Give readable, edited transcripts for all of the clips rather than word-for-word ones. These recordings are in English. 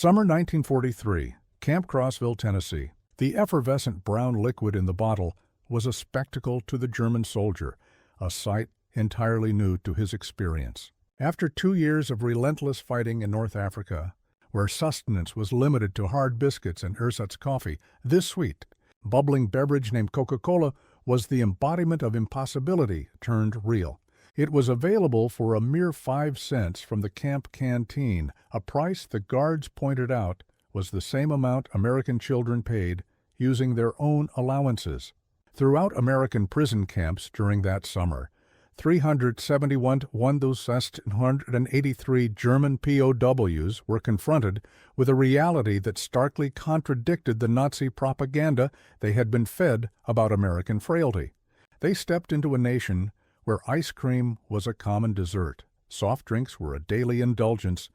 Summer 1943, Camp Crossville, Tennessee. The effervescent brown liquid in the bottle was a spectacle to the German soldier, a sight entirely new to his experience. After 2 years of relentless fighting in North Africa, where sustenance was limited to hard biscuits and ersatz coffee, this sweet, bubbling beverage named Coca-Cola was the embodiment of impossibility turned real. It was available for a mere 5 cents from the camp canteen, a price the guards pointed out was the same amount American children paid using their own allowances. Throughout American prison camps during that summer, 371,183 German POWs were confronted with a reality that starkly contradicted the Nazi propaganda they had been fed about American frailty. They stepped into a nation where ice cream was a common dessert, soft drinks were a daily indulgence,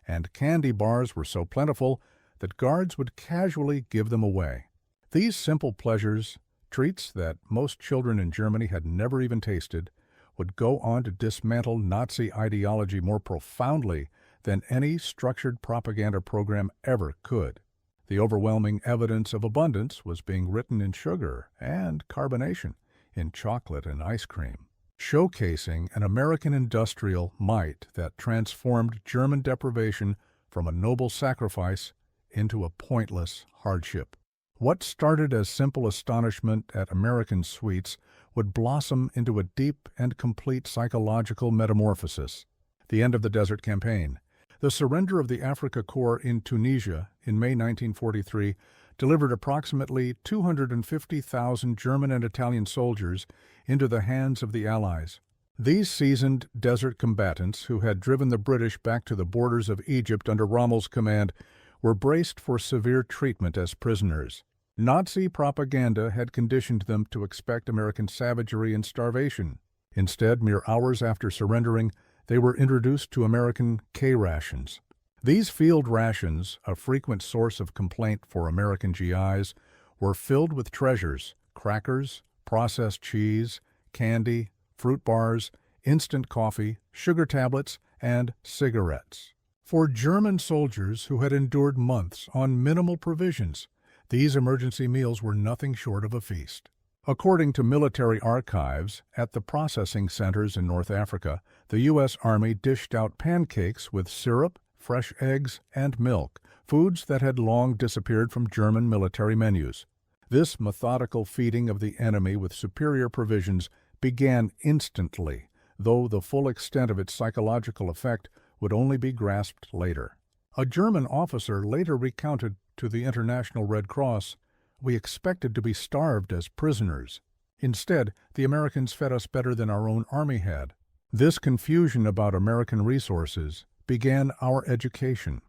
and candy bars were so plentiful that guards would casually give them away. These simple pleasures, treats that most children in Germany had never even tasted, would go on to dismantle Nazi ideology more profoundly than any structured propaganda program ever could. The overwhelming evidence of abundance was being written in sugar and carbonation, in chocolate and ice cream, showcasing an American industrial might that transformed German deprivation from a noble sacrifice into a pointless hardship. What started as simple astonishment at American sweets would blossom into a deep and complete psychological metamorphosis. The end of the Desert Campaign. The surrender of the Afrika Korps in Tunisia in May 1943 delivered approximately 250,000 German and Italian soldiers into the hands of the Allies. These seasoned desert combatants, who had driven the British back to the borders of Egypt under Rommel's command, were braced for severe treatment as prisoners. Nazi propaganda had conditioned them to expect American savagery and starvation. Instead, mere hours after surrendering, they were introduced to American K-rations. These field rations, a frequent source of complaint for American GIs, were filled with treasures: crackers, processed cheese, candy, fruit bars, instant coffee, sugar tablets, and cigarettes. For German soldiers who had endured months on minimal provisions, these emergency meals were nothing short of a feast. According to military archives, at the processing centers in North Africa, the U.S. Army dished out pancakes with syrup, fresh eggs, and milk, foods that had long disappeared from German military menus. This methodical feeding of the enemy with superior provisions began instantly, though the full extent of its psychological effect would only be grasped later. A German officer later recounted to the International Red Cross, "We expected to be starved as prisoners. Instead, the Americans fed us better than our own army had." This confusion about American resources began our education.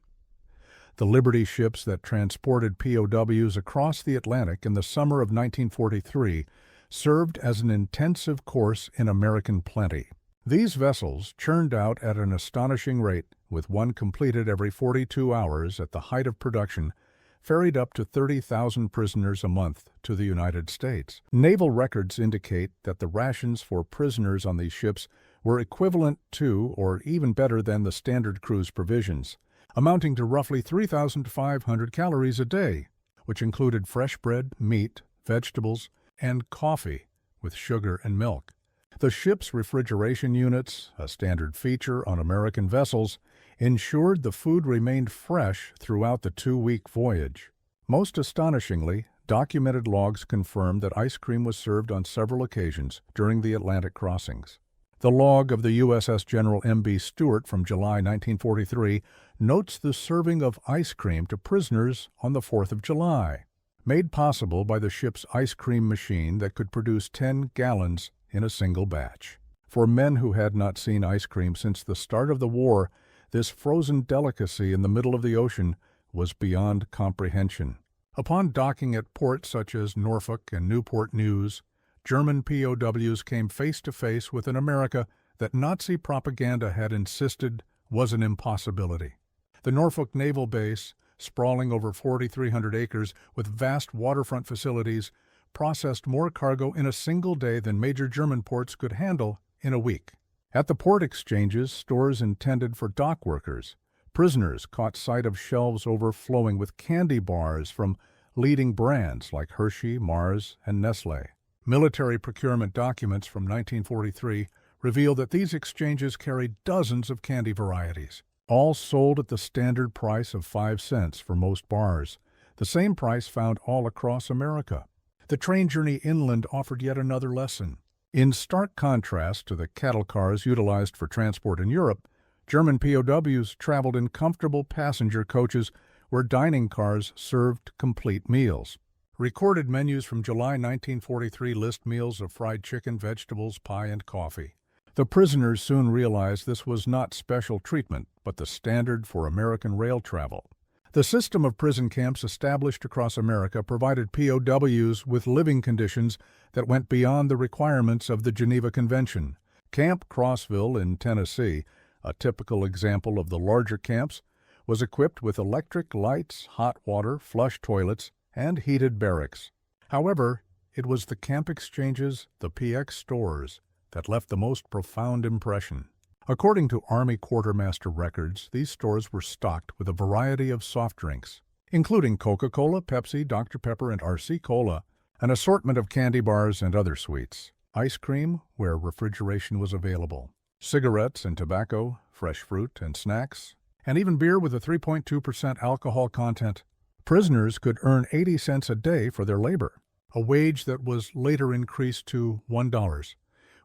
The Liberty ships that transported POWs across the Atlantic in the summer of 1943 served as an intensive course in American plenty. These vessels churned out at an astonishing rate, with one completed every 42 hours at the height of production, ferried up to 30,000 prisoners a month to the United States. Naval records indicate that the rations for prisoners on these ships were equivalent to, or even better than, the standard cruise provisions, amounting to roughly 3,500 calories a day, which included fresh bread, meat, vegetables, and coffee with sugar and milk. The ship's refrigeration units, a standard feature on American vessels, ensured the food remained fresh throughout the 2-week voyage. Most astonishingly, documented logs confirm that ice cream was served on several occasions during the Atlantic crossings. The log of the USS General M.B. Stewart from July 1943 notes the serving of ice cream to prisoners on the 4th of July, made possible by the ship's ice cream machine that could produce 10 gallons in a single batch. For men who had not seen ice cream since the start of the war, this frozen delicacy in the middle of the ocean was beyond comprehension. Upon docking at ports such as Norfolk and Newport News, German POWs came face to face with an America that Nazi propaganda had insisted was an impossibility. The Norfolk Naval Base, sprawling over 4,300 acres with vast waterfront facilities, processed more cargo in a single day than major German ports could handle in a week. At the port exchanges, stores intended for dock workers, Prisoners caught sight of shelves overflowing with candy bars from leading brands like Hershey, Mars, and Nestle. Military procurement documents from 1943 reveal that these exchanges carried dozens of candy varieties, all sold at the standard price of 5 cents for most bars, the same price found all across America. The train journey inland offered yet another lesson. In stark contrast to the cattle cars utilized for transport in Europe, German POWs traveled in comfortable passenger coaches where dining cars served complete meals. Recorded menus from July 1943 list meals of fried chicken, vegetables, pie, and coffee. The prisoners soon realized this was not special treatment, but the standard for American rail travel. The system of prison camps established across America provided POWs with living conditions that went beyond the requirements of the Geneva Convention. Camp Crossville in Tennessee, a typical example of the larger camps, was equipped with electric lights, hot water, flush toilets, and heated barracks. However, it was the camp exchanges, the PX stores, that left the most profound impression. According to Army Quartermaster records, these stores were stocked with a variety of soft drinks, including Coca-Cola, Pepsi, Dr. Pepper, and RC Cola, an assortment of candy bars and other sweets, ice cream where refrigeration was available, cigarettes and tobacco, fresh fruit and snacks, and even beer with a 3.2% alcohol content. Prisoners could earn 80 cents a day for their labor, a wage that was later increased to $1.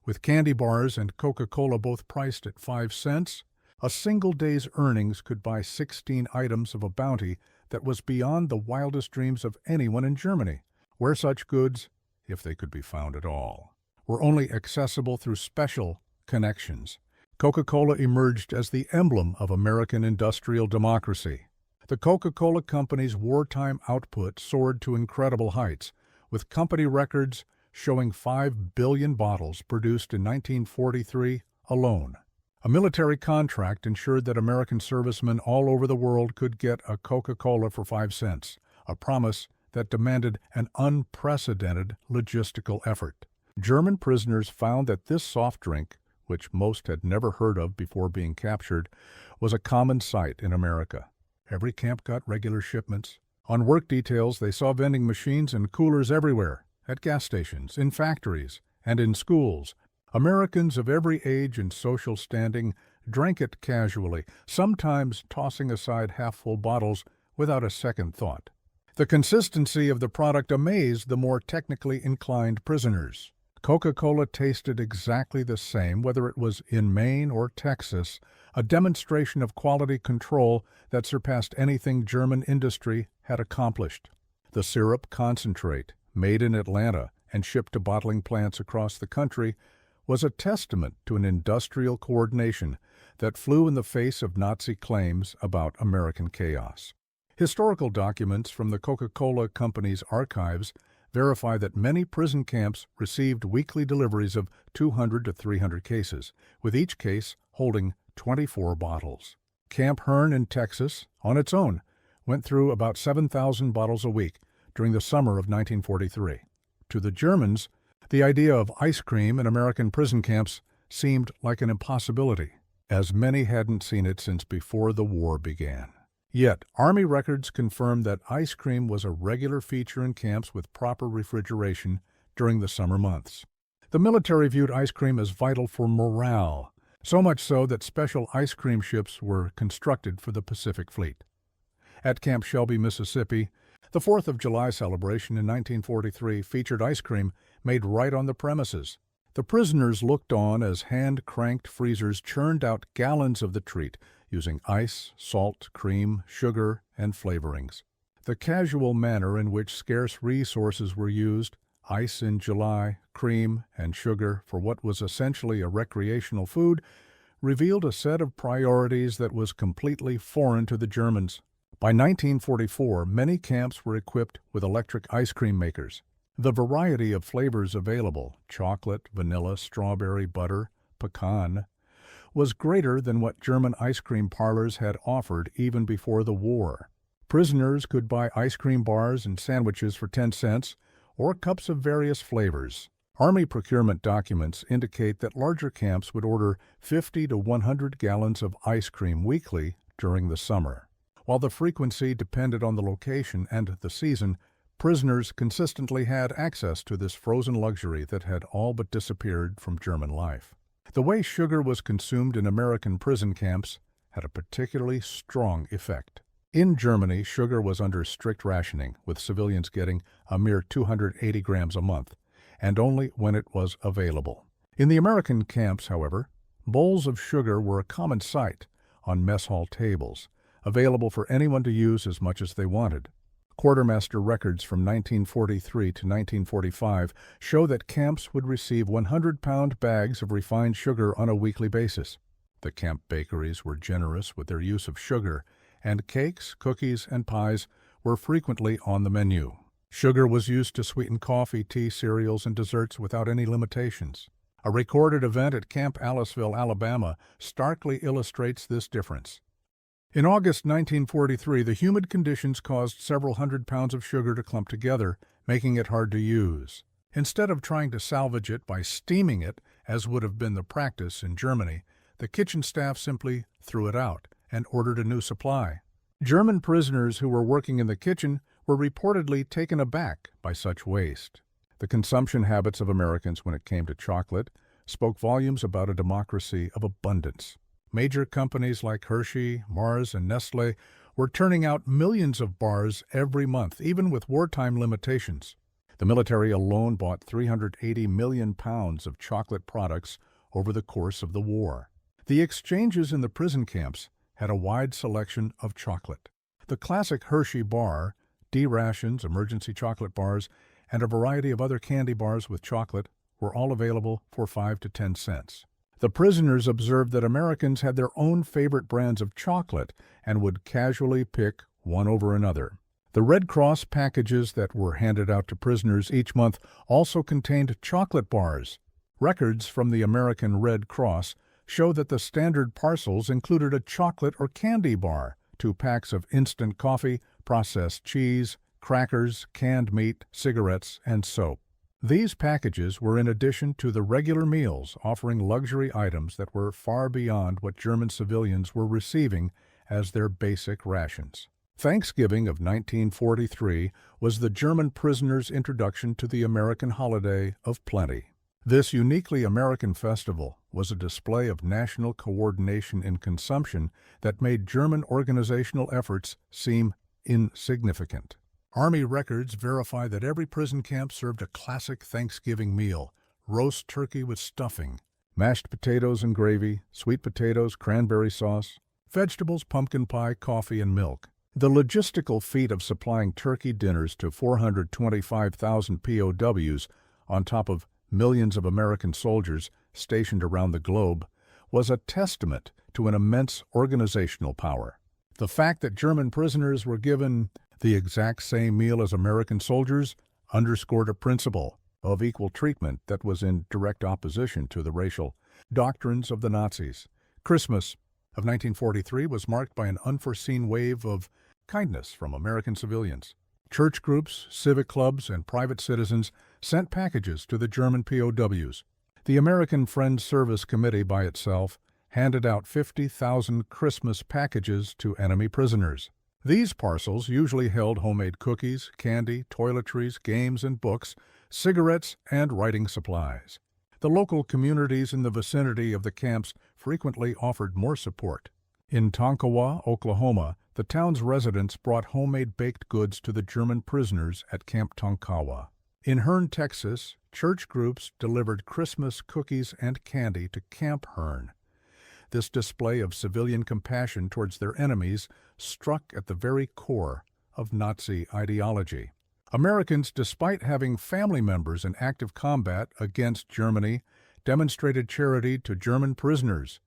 With candy bars and Coca-Cola both priced at 5 cents, a single day's earnings could buy 16 items of a bounty that was beyond the wildest dreams of anyone in Germany, where such goods, if they could be found at all, were only accessible through special connections. Coca-Cola emerged as the emblem of American industrial democracy. The Coca-Cola Company's wartime output soared to incredible heights, with company records showing 5 billion bottles produced in 1943 alone. A military contract ensured that American servicemen all over the world could get a Coca-Cola for 5 cents, a promise that demanded an unprecedented logistical effort. German prisoners found that this soft drink, which most had never heard of before being captured, was a common sight in America. Every camp got regular shipments. On work details, they saw vending machines and coolers everywhere, at gas stations, in factories, and in schools. Americans of every age and social standing drank it casually, sometimes tossing aside half-full bottles without a second thought. The consistency of the product amazed the more technically inclined prisoners. Coca-Cola tasted exactly the same whether it was in Maine or Texas, a demonstration of quality control that surpassed anything German industry had accomplished. The syrup concentrate, made in Atlanta and shipped to bottling plants across the country, was a testament to an industrial coordination that flew in the face of Nazi claims about American chaos. Historical documents from the Coca-Cola Company's archives verify that many prison camps received weekly deliveries of 200 to 300 cases, with each case holding 24 bottles. Camp Hearn in Texas, on its own, went through about 7,000 bottles a week during the summer of 1943. To the Germans, the idea of ice cream in American prison camps seemed like an impossibility, as many hadn't seen it since before the war began. Yet, Army records confirm that ice cream was a regular feature in camps with proper refrigeration during the summer months. The military viewed ice cream as vital for morale, so much so that special ice cream ships were constructed for the Pacific Fleet. At Camp Shelby, Mississippi, the 4th of July celebration in 1943 featured ice cream made right on the premises. The prisoners looked on as hand-cranked freezers churned out gallons of the treat, using ice, salt, cream, sugar, and flavorings. The casual manner in which scarce resources were used, ice in July, cream, and sugar for what was essentially a recreational food, revealed a set of priorities that was completely foreign to the Germans. By 1944, many camps were equipped with electric ice cream makers. The variety of flavors available, chocolate, vanilla, strawberry, butter, pecan, was greater than what German ice cream parlors had offered even before the war. Prisoners could buy ice cream bars and sandwiches for 10 cents, or cups of various flavors. Army procurement documents indicate that larger camps would order 50 to 100 gallons of ice cream weekly during the summer. While the frequency depended on the location and the season, prisoners consistently had access to this frozen luxury that had all but disappeared from German life. The way sugar was consumed in American prison camps had a particularly strong effect. In Germany, sugar was under strict rationing, with civilians getting a mere 280 grams a month, and only when it was available. In the American camps, however, bowls of sugar were a common sight on mess hall tables, available for anyone to use as much as they wanted. Quartermaster records from 1943 to 1945 show that camps would receive 100-pound bags of refined sugar on a weekly basis. The camp bakeries were generous with their use of sugar, and cakes, cookies, and pies were frequently on the menu. Sugar was used to sweeten coffee, tea, cereals, and desserts without any limitations. A recorded event at Camp Aliceville, Alabama, starkly illustrates this difference. In August 1943, the humid conditions caused several hundred pounds of sugar to clump together, making it hard to use. Instead of trying to salvage it by steaming it, as would have been the practice in Germany, the kitchen staff simply threw it out and ordered a new supply. German prisoners who were working in the kitchen were reportedly taken aback by such waste. The consumption habits of Americans when it came to chocolate spoke volumes about a democracy of abundance. Major companies like Hershey, Mars, and Nestle were turning out millions of bars every month, even with wartime limitations. The military alone bought 380 million pounds of chocolate products over the course of the war. The exchanges in the prison camps had a wide selection of chocolate. The classic Hershey bar, D-rations, emergency chocolate bars, and a variety of other candy bars with chocolate were all available for 5 to 10 cents. The prisoners observed that Americans had their own favorite brands of chocolate and would casually pick one over another. The Red Cross packages that were handed out to prisoners each month also contained chocolate bars. Records from the American Red Cross show that the standard parcels included a chocolate or candy bar, 2 packs of instant coffee, processed cheese, crackers, canned meat, cigarettes, and soap. These packages were in addition to the regular meals, offering luxury items that were far beyond what German civilians were receiving as their basic rations. Thanksgiving of 1943 was the German prisoners' introduction to the American holiday of plenty. This uniquely American festival was a display of national coordination in consumption that made German organizational efforts seem insignificant. Army records verify that every prison camp served a classic Thanksgiving meal: roast turkey with stuffing, mashed potatoes and gravy, sweet potatoes, cranberry sauce, vegetables, pumpkin pie, coffee, and milk. The logistical feat of supplying turkey dinners to 425,000 POWs, on top of millions of American soldiers stationed around the globe, was a testament to an immense organizational power. The fact that German prisoners were given the exact same meal as American soldiers underscored a principle of equal treatment that was in direct opposition to the racial doctrines of the Nazis. Christmas of 1943 was marked by an unforeseen wave of kindness from American civilians. Church groups, civic clubs, and private citizens sent packages to the German POWs. The American Friends Service Committee by itself handed out 50,000 Christmas packages to enemy prisoners. These parcels usually held homemade cookies, candy, toiletries, games and books, cigarettes, and writing supplies. The local communities in the vicinity of the camps frequently offered more support. In Tonkawa, Oklahoma, the town's residents brought homemade baked goods to the German prisoners at Camp Tonkawa. In Hearne, Texas, church groups delivered Christmas cookies and candy to Camp Hearne. This display of civilian compassion towards their enemies struck at the very core of Nazi ideology. Americans, despite having family members in active combat against Germany, demonstrated charity to German prisoners,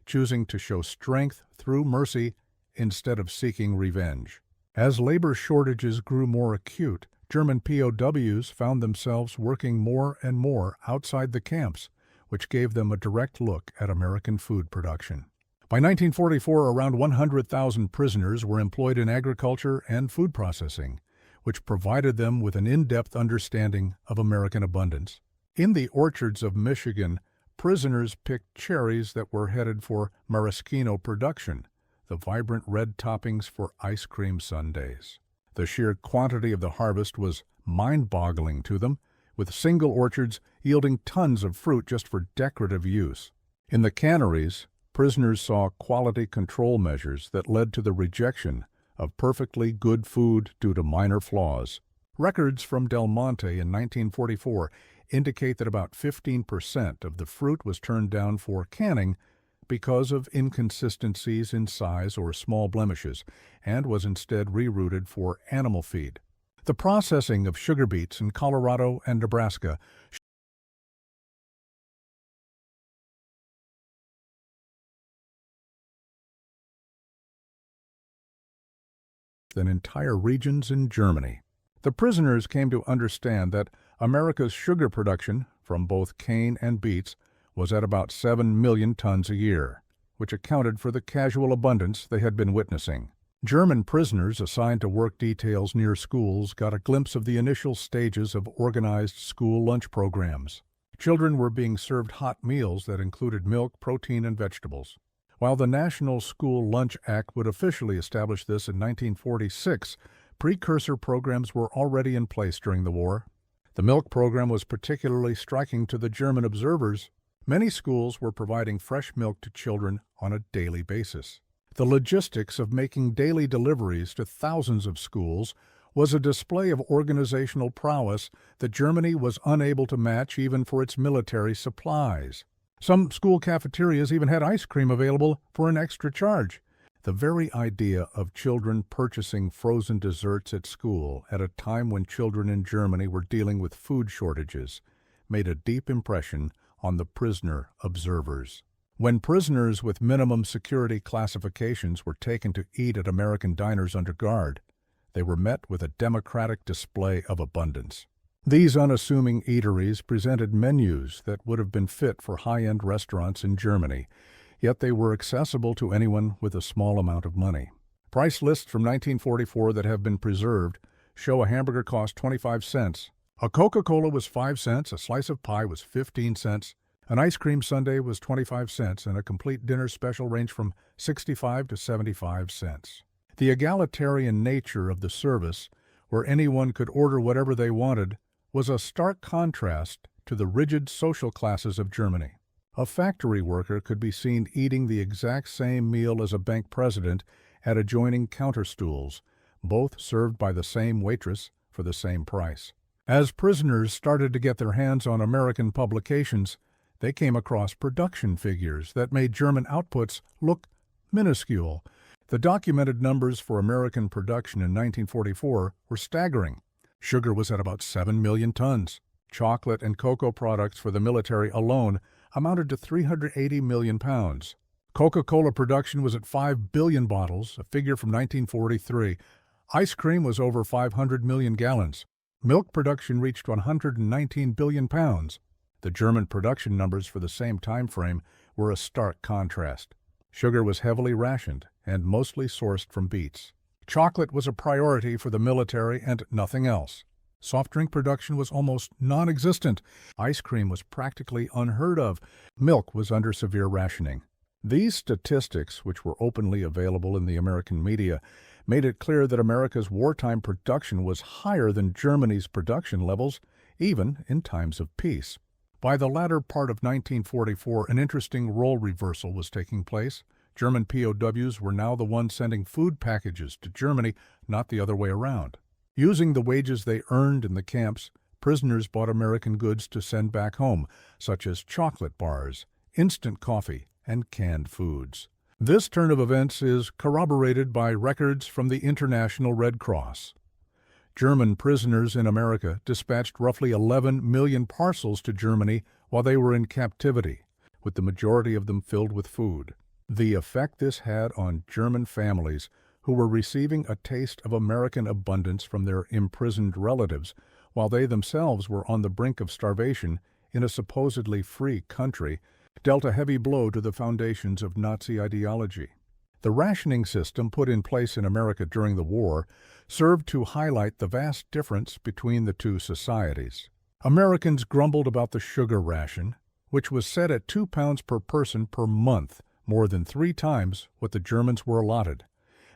choosing to show strength through mercy instead of seeking revenge. As labor shortages grew more acute, German POWs found themselves working more and more outside the camps, which gave them a direct look at American food production. By 1944, around 100,000 prisoners were employed in agriculture and food processing, which provided them with an in-depth understanding of American abundance. In the orchards of Michigan, prisoners picked cherries that were headed for maraschino production, the vibrant red toppings for ice cream sundaes. The sheer quantity of the harvest was mind-boggling to them, with single orchards yielding tons of fruit just for decorative use. In the canneries, prisoners saw quality control measures that led to the rejection of perfectly good food due to minor flaws. Records from Del Monte in 1944 indicate that about 15% of the fruit was turned down for canning because of inconsistencies in size or small blemishes, and was instead rerouted for animal feed. The processing of sugar beets in Colorado and Nebraska than entire regions in Germany. The prisoners came to understand that America's sugar production from both cane and beets was at about 7 million tons a year, which accounted for the casual abundance they had been witnessing. German prisoners assigned to work details near schools got a glimpse of the initial stages of organized school lunch programs. Children were being served hot meals that included milk, protein, and vegetables. While the National School Lunch Act would officially establish this in 1946, precursor programs were already in place during the war. The milk program was particularly striking to the German observers. Many schools were providing fresh milk to children on a daily basis. The logistics of making daily deliveries to thousands of schools was a display of organizational prowess that Germany was unable to match even for its military supplies. Some school cafeterias even had ice cream available for an extra charge. The very idea of children purchasing frozen desserts at school at a time when children in Germany were dealing with food shortages made a deep impression on the prisoner observers. When prisoners with minimum security classifications were taken to eat at American diners under guard, they were met with a democratic display of abundance. These unassuming eateries presented menus that would have been fit for high-end restaurants in Germany, yet they were accessible to anyone with a small amount of money. Price lists from 1944 that have been preserved show a hamburger cost 25 cents. A Coca-Cola was 5 cents, a slice of pie was 15 cents, an ice cream sundae was 25 cents, and a complete dinner special ranged from 65 to 75 cents. The egalitarian nature of the service, where anyone could order whatever they wanted, was a stark contrast to the rigid social classes of Germany. A factory worker could be seen eating the exact same meal as a bank president at adjoining counter stools, both served by the same waitress for the same price. As prisoners started to get their hands on American publications, they came across production figures that made German outputs look minuscule. The documented numbers for American production in 1944 were staggering. Sugar was at about 7 million tons. Chocolate and cocoa products for the military alone amounted to 380 million pounds. Coca-Cola production was at 5 billion bottles, a figure from 1943. Ice cream was over 500 million gallons. Milk production reached 119 billion pounds. The German production numbers for the same time frame were a stark contrast. Sugar was heavily rationed and mostly sourced from beets. Chocolate was a priority for the military and nothing else. Soft drink production was almost non-existent. Ice cream was practically unheard of. Milk was under severe rationing. These statistics, which were openly available in the American media, made it clear that America's wartime production was higher than Germany's production levels, even in times of peace. By the latter part of 1944, an interesting role reversal was taking place. German POWs were now the ones sending food packages to Germany, not the other way around. Using the wages they earned in the camps, prisoners bought American goods to send back home, such as chocolate bars, instant coffee, and canned foods. This turn of events is corroborated by records from the International Red Cross. German prisoners in America dispatched roughly 11 million parcels to Germany while they were in captivity, with the majority of them filled with food. The effect this had on German families who were receiving a taste of American abundance from their imprisoned relatives, while they themselves were on the brink of starvation in a supposedly free country, dealt a heavy blow to the foundations of Nazi ideology. The rationing system put in place in America during the war served to highlight the vast difference between the two societies. Americans grumbled about the sugar ration, which was set at 2 pounds per person per month more than 3 times what the Germans were allotted,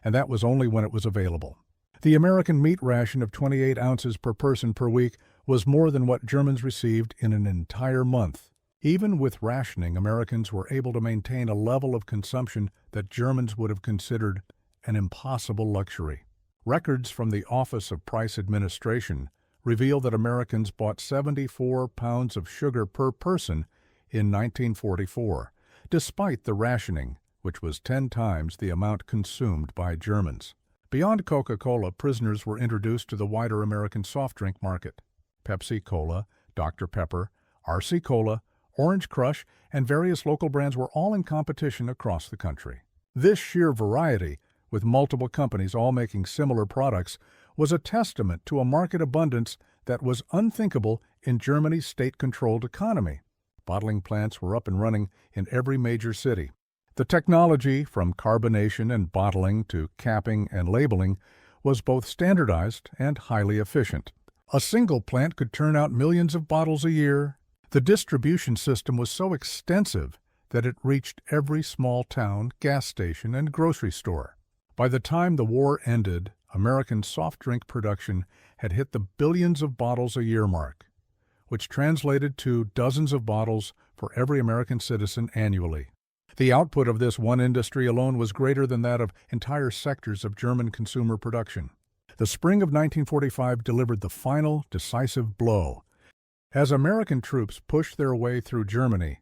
and that was only when it was available. The American meat ration of 28 ounces per person per week was more than what Germans received in an entire month. Even with rationing, Americans were able to maintain a level of consumption that Germans would have considered an impossible luxury. Records from the Office of Price Administration reveal that Americans bought 74 pounds of sugar per person in 1944, despite the rationing, which was 10 times the amount consumed by Germans. Beyond Coca-Cola, prisoners were introduced to the wider American soft drink market. Pepsi Cola, Dr. Pepper, RC Cola, Orange Crush, and various local brands were all in competition across the country. This sheer variety, with multiple companies all making similar products, was a testament to a market abundance that was unthinkable in Germany's state-controlled economy. Bottling plants were up and running in every major city. The technology, from carbonation and bottling to capping and labeling, was both standardized and highly efficient. A single plant could turn out millions of bottles a year. The distribution system was so extensive that it reached every small town, gas station, and grocery store. By the time the war ended, American soft drink production had hit the billions of bottles a year mark, which translated to dozens of bottles for every American citizen annually. The output of this one industry alone was greater than that of entire sectors of German consumer production. The spring of 1945 delivered the final, decisive blow. As American troops pushed their way through Germany,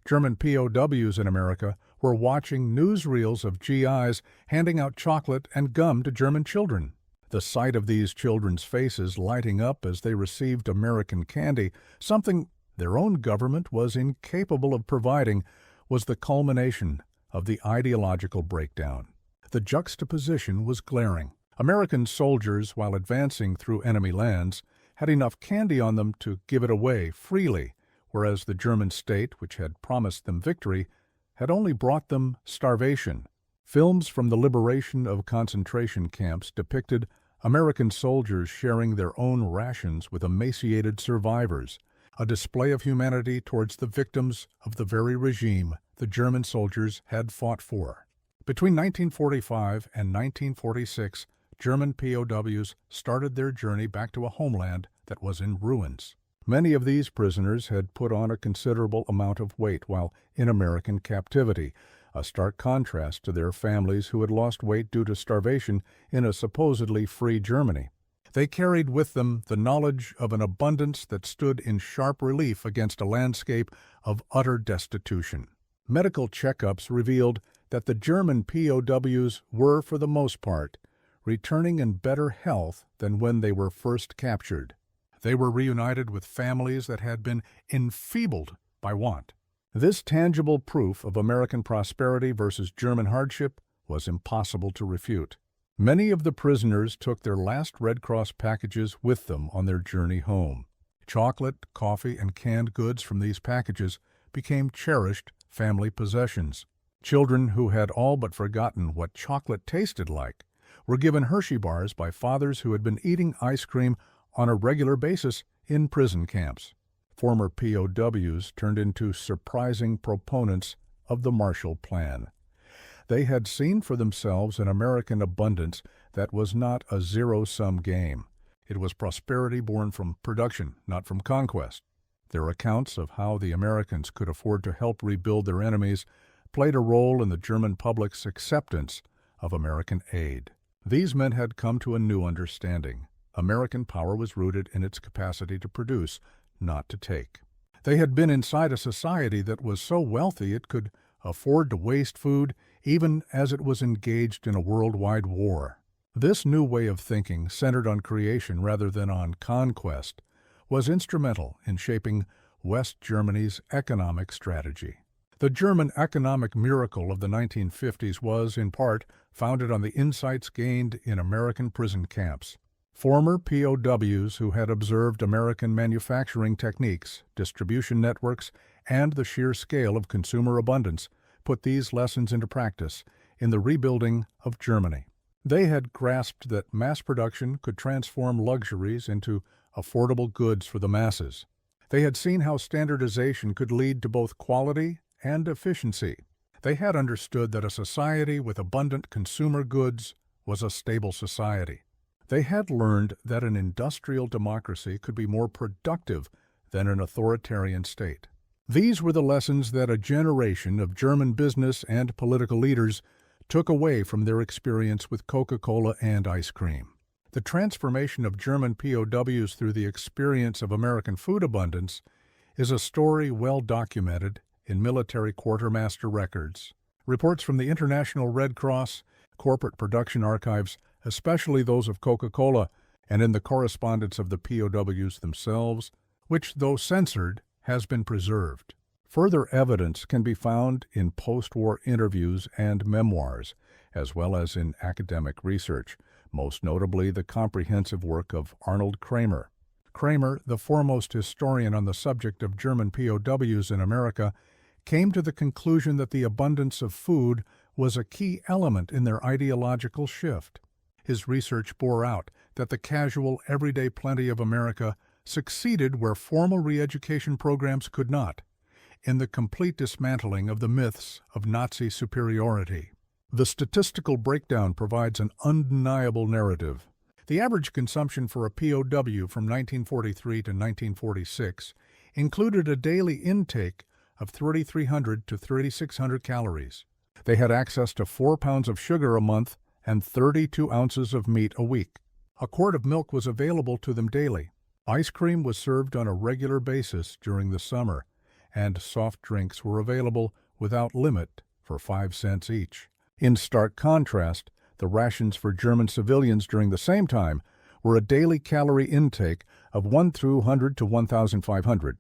German POWs in America were watching newsreels of GIs handing out chocolate and gum to German children. The sight of these children's faces lighting up as they received American candy, something their own government was incapable of providing, was the culmination of the ideological breakdown. The juxtaposition was glaring. American soldiers, while advancing through enemy lands, had enough candy on them to give it away freely, whereas the German state, which had promised them victory, had only brought them starvation. Films from the liberation of concentration camps depicted American soldiers sharing their own rations with emaciated survivors, a display of humanity towards the victims of the very regime the German soldiers had fought for. Between 1945 and 1946, German POWs started their journey back to a homeland that was in ruins. Many of these prisoners had put on a considerable amount of weight while in American captivity, a stark contrast to their families who had lost weight due to starvation in a supposedly free Germany. They carried with them the knowledge of an abundance that stood in sharp relief against a landscape of utter destitution. Medical checkups revealed that the German POWs were, for the most part, returning in better health than when they were first captured. They were reunited with families that had been enfeebled by want. This tangible proof of American prosperity versus German hardship was impossible to refute. Many of the prisoners took their last Red Cross packages with them on their journey home. Chocolate, coffee, and canned goods from these packages became cherished family possessions. Children who had all but forgotten what chocolate tasted like were given Hershey bars by fathers who had been eating ice cream on a regular basis in prison camps. Former POWs turned into surprising proponents of the Marshall Plan. They had seen for themselves an American abundance that was not a zero-sum game. It was prosperity born from production, not from conquest. Their accounts of how the Americans could afford to help rebuild their enemies played a role in the German public's acceptance of American aid. These men had come to a new understanding. American power was rooted in its capacity to produce, not to take. They had been inside a society that was so wealthy it could afford to waste food even as it was engaged in a worldwide war. This new way of thinking, centered on creation rather than on conquest, was instrumental in shaping West Germany's economic strategy. The German economic miracle of the 1950s was, in part, founded on the insights gained in American prison camps. Former POWs who had observed American manufacturing techniques, distribution networks, and the sheer scale of consumer abundance put these lessons into practice in the rebuilding of Germany. They had grasped that mass production could transform luxuries into affordable goods for the masses. They had seen how standardization could lead to both quality and efficiency. They had understood that a society with abundant consumer goods was a stable society. They had learned that an industrial democracy could be more productive than an authoritarian state. These were the lessons that a generation of German business and political leaders took away from their experience with Coca-Cola and ice cream. The transformation of German POWs through the experience of American food abundance is a story well documented in military quartermaster records. Reports from the International Red Cross, corporate production archives, especially those of Coca-Cola, and in the correspondence of the POWs themselves, which, though censored, has been preserved. Further evidence can be found in post-war interviews and memoirs, as well as in academic research, most notably the comprehensive work of Arnold Kramer. Kramer, the foremost historian on the subject of German POWs in America, came to the conclusion that the abundance of food was a key element in their ideological shift. His research bore out that the casual, everyday plenty of America succeeded where formal re-education programs could not, in the complete dismantling of the myths of Nazi superiority. The statistical breakdown provides an undeniable narrative. The average consumption for a POW from 1943 to 1946 included a daily intake of 3,300 to 3,600 calories. They had access to 4 pounds of sugar a month and 32 ounces of meat a week. A quart of milk was available to them daily. Ice cream was served on a regular basis during the summer, and soft drinks were available without limit for 5 cents each. In stark contrast, the rations for German civilians during the same time were a daily calorie intake of 1,200 to 1,500.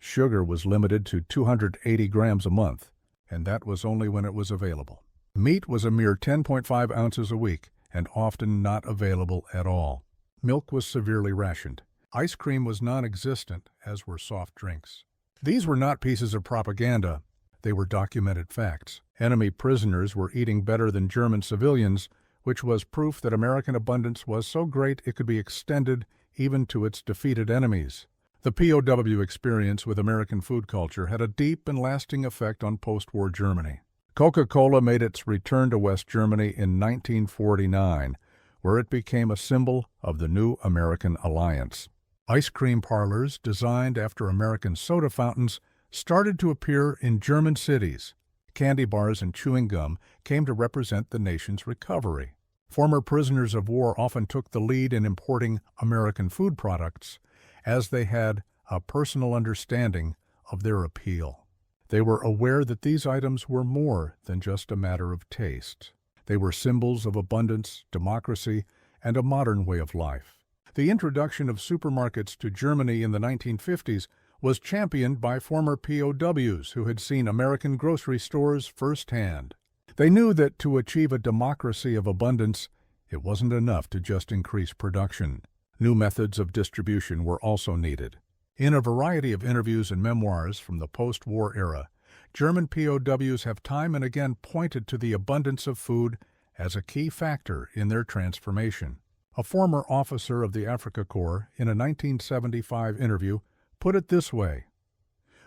Sugar was limited to 280 grams a month, and that was only when it was available. Meat was a mere 10.5 ounces a week, and often not available at all. Milk was severely rationed. Ice cream was non-existent, as were soft drinks. These were not pieces of propaganda. They were documented facts. Enemy prisoners were eating better than German civilians, which was proof that American abundance was so great it could be extended even to its defeated enemies. The POW experience with American food culture had a deep and lasting effect on post-war Germany. Coca-Cola made its return to West Germany in 1949, where it became a symbol of the new American alliance. Ice cream parlors designed after American soda fountains started to appear in German cities. Candy bars and chewing gum came to represent the nation's recovery. Former prisoners of war often took the lead in importing American food products, as they had a personal understanding of their appeal. They were aware that these items were more than just a matter of taste. They were symbols of abundance, democracy, and a modern way of life. The introduction of supermarkets to Germany in the 1950s was championed by former POWs who had seen American grocery stores firsthand. They knew that to achieve a democracy of abundance, it wasn't enough to just increase production. New methods of distribution were also needed. In a variety of interviews and memoirs from the post-war era, German POWs have time and again pointed to the abundance of food as a key factor in their transformation. A former officer of the Afrika Korps, in a 1975 interview, put it this way: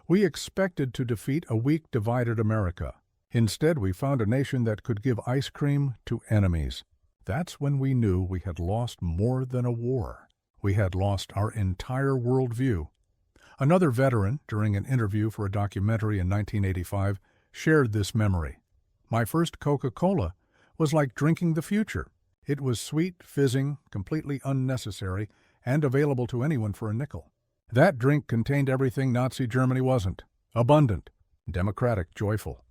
"We expected to defeat a weak, divided America. Instead, we found a nation that could give ice cream to enemies. That's when we knew we had lost more than a war. We had lost our entire worldview." Another veteran, during an interview for a documentary in 1985, shared this memory. "My first Coca-Cola was like drinking the future. It was sweet, fizzing, completely unnecessary, and available to anyone for a nickel. That drink contained everything Nazi Germany wasn't: abundant, democratic, joyful."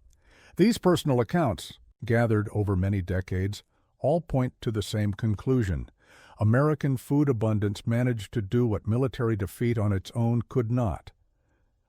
These personal accounts, gathered over many decades, all point to the same conclusion. American food abundance managed to do what military defeat on its own could not: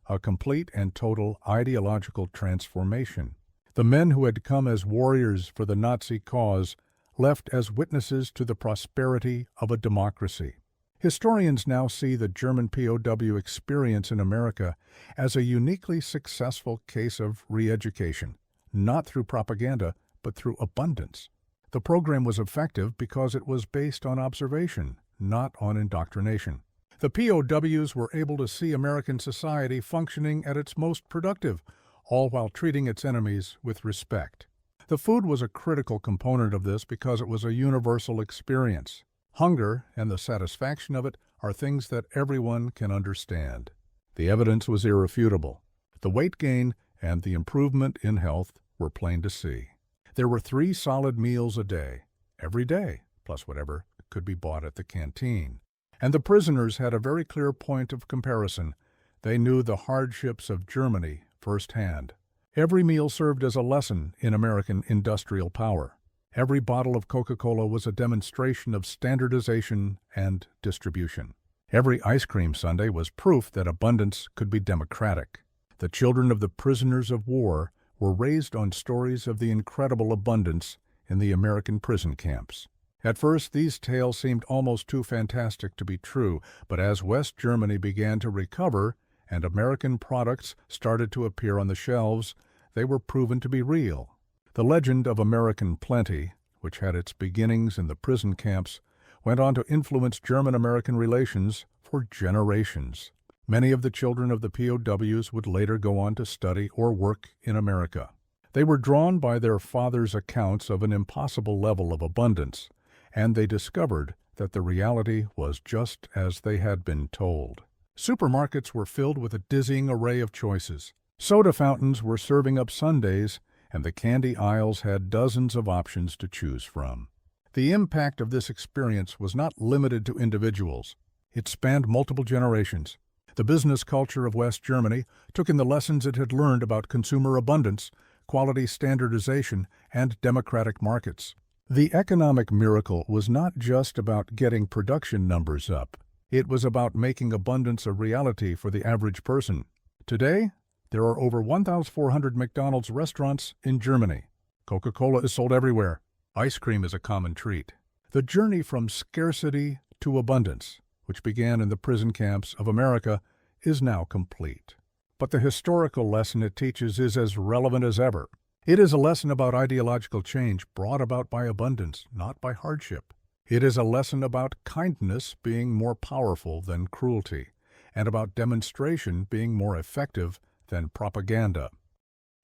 a complete and total ideological transformation. The men who had come as warriors for the Nazi cause left as witnesses to the prosperity of a democracy. Historians now see the German POW experience in America as a uniquely successful case of re-education, not through propaganda, but through abundance. The program was effective because it was based on observation, not on indoctrination. The POWs were able to see American society functioning at its most productive, all while treating its enemies with respect. The food was a critical component of this because it was a universal experience. Hunger and the satisfaction of it are things that everyone can understand. The evidence was irrefutable. The weight gain and the improvement in health were plain to see. There were 3 solid meals a day, every day, plus whatever could be bought at the canteen. And the prisoners had a very clear point of comparison. They knew the hardships of Germany firsthand. Every meal served as a lesson in American industrial power. Every bottle of Coca-Cola was a demonstration of standardization and distribution. Every ice cream sundae was proof that abundance could be democratic. The children of the prisoners of war were raised on stories of the incredible abundance in the American prison camps. At first, these tales seemed almost too fantastic to be true, but as West Germany began to recover and American products started to appear on the shelves, they were proven to be real. The legend of American plenty, which had its beginnings in the prison camps, went on to influence German-American relations for generations. Many of the children of the POWs would later go on to study or work in America. They were drawn by their fathers' accounts of an impossible level of abundance, and they discovered that the reality was just as they had been told. Supermarkets were filled with a dizzying array of choices. Soda fountains were serving up sundaes, and the candy aisles had dozens of options to choose from. The impact of this experience was not limited to individuals. It spanned multiple generations. The business culture of West Germany took in the lessons it had learned about consumer abundance, quality standardization, and democratic markets. The economic miracle was not just about getting production numbers up. It was about making abundance a reality for the average person. Today, there are over 1,400 McDonald's restaurants in Germany. Coca-Cola is sold everywhere. Ice cream is a common treat. The journey from scarcity to abundance, which began in the prison camps of America, is now complete. But the historical lesson it teaches is as relevant as ever. It is a lesson about ideological change brought about by abundance, not by hardship. It is a lesson about kindness being more powerful than cruelty, and about demonstration being more effective than propaganda.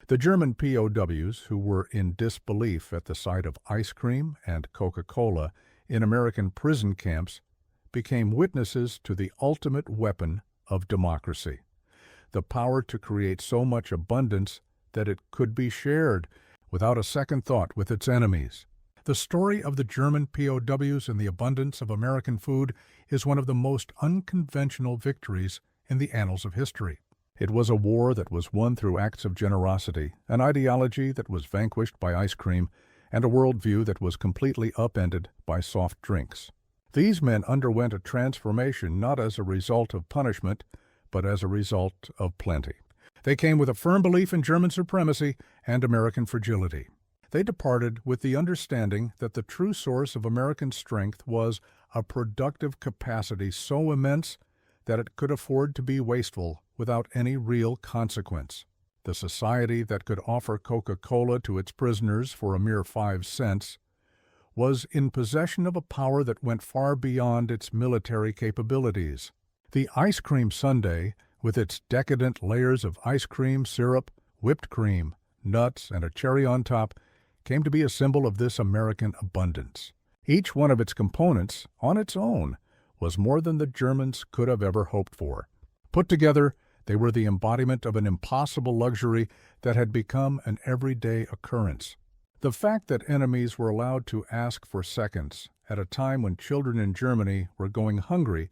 The German POWs, who were in disbelief at the sight of ice cream and Coca-Cola in American prison camps, became witnesses to the ultimate weapon of democracy, the power to create so much abundance that it could be shared without a second thought with its enemies. The story of the German POWs and the abundance of American food is one of the most unconventional victories in the annals of history. It was a war that was won through acts of generosity, an ideology that was vanquished by ice cream, and a worldview that was completely upended by soft drinks. These men underwent a transformation not as a result of punishment, but as a result of plenty. They came with a firm belief in German supremacy and American fragility. They departed with the understanding that the true source of American strength was a productive capacity so immense that it could afford to be wasteful without any real consequence. The society that could offer Coca-Cola to its prisoners for a mere 5 cents was in possession of a power that went far beyond its military capabilities. The ice cream sundae, with its decadent layers of ice cream, syrup, whipped cream, nuts, and a cherry on top, came to be a symbol of this American abundance. Each one of its components, on its own, was more than the Germans could have ever hoped for. Put together, they were the embodiment of an impossible luxury that had become an everyday occurrence. The fact that enemies were allowed to ask for seconds at a time when children in Germany were going hungry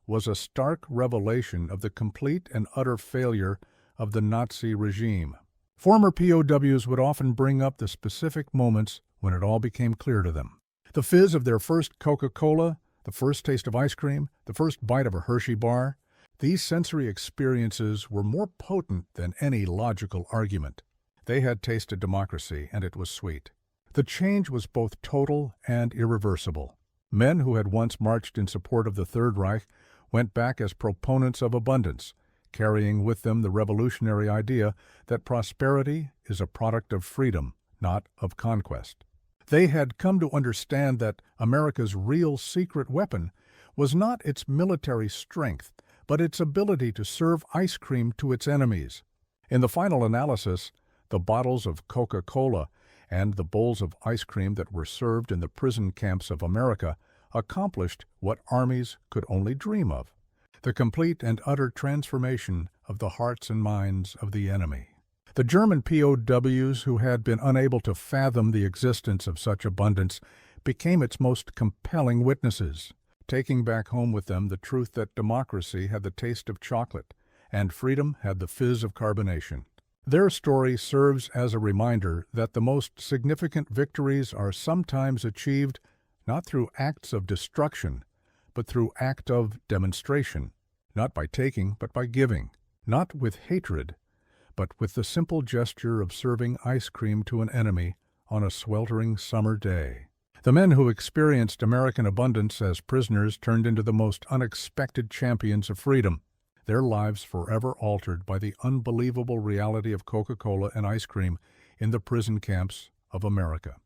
was a stark revelation of the complete and utter failure of the Nazi regime. Former POWs would often bring up the specific moments when it all became clear to them. The fizz of their first Coca-Cola, the first taste of ice cream, the first bite of a Hershey bar. These sensory experiences were more potent than any logical argument. They had tasted democracy, and it was sweet. The change was both total and irreversible. Men who had once marched in support of the Third Reich went back as proponents of abundance, carrying with them the revolutionary idea that prosperity is a product of freedom, not of conquest. They had come to understand that America's real secret weapon was not its military strength, but its ability to serve ice cream to its enemies. In the final analysis, the bottles of Coca-Cola and the bowls of ice cream that were served in the prison camps of America accomplished what armies could only dream of: the complete and utter transformation of the hearts and minds of the enemy. The German POWs, who had been unable to fathom the existence of such abundance, became its most compelling witnesses, taking back home with them the truth that democracy had the taste of chocolate and freedom had the fizz of carbonation. Their story serves as a reminder that the most significant victories are sometimes achieved not through acts of destruction, but through act of demonstration, not by taking, but by giving, not with hatred, but with the simple gesture of serving ice cream to an enemy on a sweltering summer day. The men who experienced American abundance as prisoners turned into the most unexpected champions of freedom, their lives forever altered by the unbelievable reality of Coca-Cola and ice cream in the prison camps of America.